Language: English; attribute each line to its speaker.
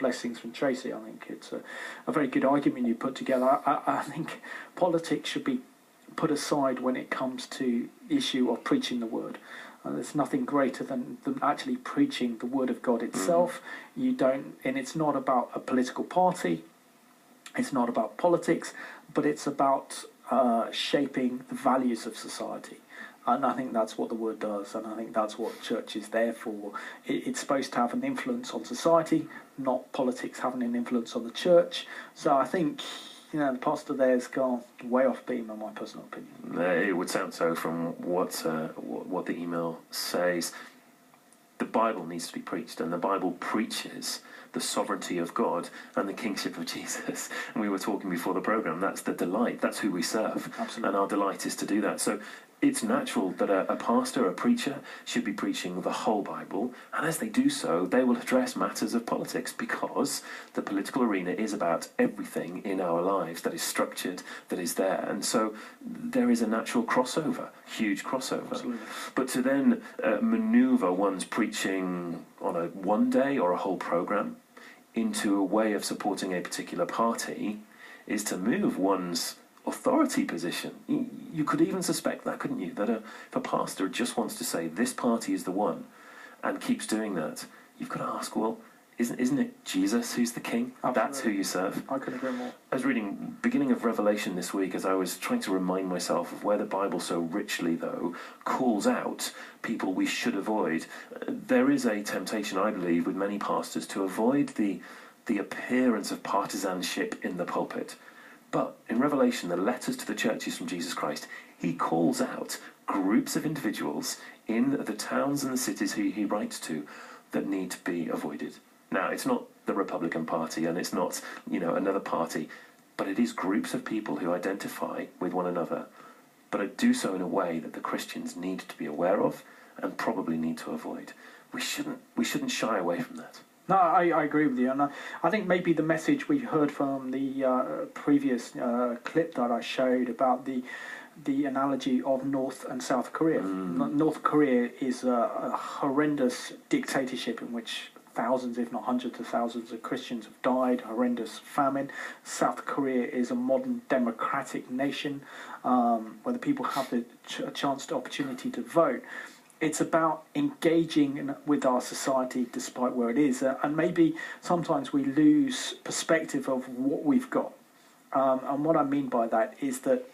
Speaker 1: blessings from Tracy. I think it's a very good argument you put together. I think politics should be put aside when it comes to the issue of preaching the word. There's nothing greater than actually preaching the word of God itself. And it's not about a political party. It's not about politics, but it's about shaping the values of society. And I think that's what the word does, and I think that's what church is there for. It's supposed to have an influence on society, not politics having an influence on the church. So I think, the pastor there's gone way off beam, in my personal opinion.
Speaker 2: It would sound so from what the email says. The Bible needs to be preached, and the Bible preaches the sovereignty of God and the kingship of Jesus. And we were talking before the programme, that's the delight, that's who we serve.
Speaker 1: Absolutely.
Speaker 2: And our delight is to do that. So it's natural that a pastor, a preacher, should be preaching the whole Bible, and as they do so, they will address matters of politics, because the political arena is about everything in our lives that is structured, that is there. And so there is a natural crossover, huge crossover.
Speaker 1: Absolutely.
Speaker 2: But to then manoeuvre one's preaching on a one day or a whole programme into a way of supporting a particular party is to move one's authority position. You could even suspect that, couldn't you? That if a pastor just wants to say this party is the one and keeps doing that, you've got to ask, well, isn't it Jesus who's the king?
Speaker 1: Absolutely.
Speaker 2: That's who you serve.
Speaker 1: I couldn't agree more.
Speaker 2: I was reading beginning of Revelation this week as I was trying to remind myself of where the Bible so richly, though, calls out people we should avoid. There is a temptation, I believe, with many pastors to avoid the appearance of partisanship in the pulpit. But in Revelation, the letters to the churches from Jesus Christ, he calls out groups of individuals in the towns and the cities he writes to that need to be avoided. Now, it's not the Republican Party and it's not, another party, but it is groups of people who identify with one another, but do so in a way that the Christians need to be aware of and probably need to avoid. We shouldn't shy away from that.
Speaker 1: No, I agree with you, and I think maybe the message we heard from the previous clip that I showed about the analogy of North and South Korea. North Korea is a horrendous dictatorship in which thousands, if not hundreds of thousands of Christians have died, horrendous famine. South Korea is a modern democratic nation where the people have a chance, the opportunity to vote. It's about engaging with our society despite where it is. And maybe sometimes we lose perspective of what we've got. And what I mean by that is that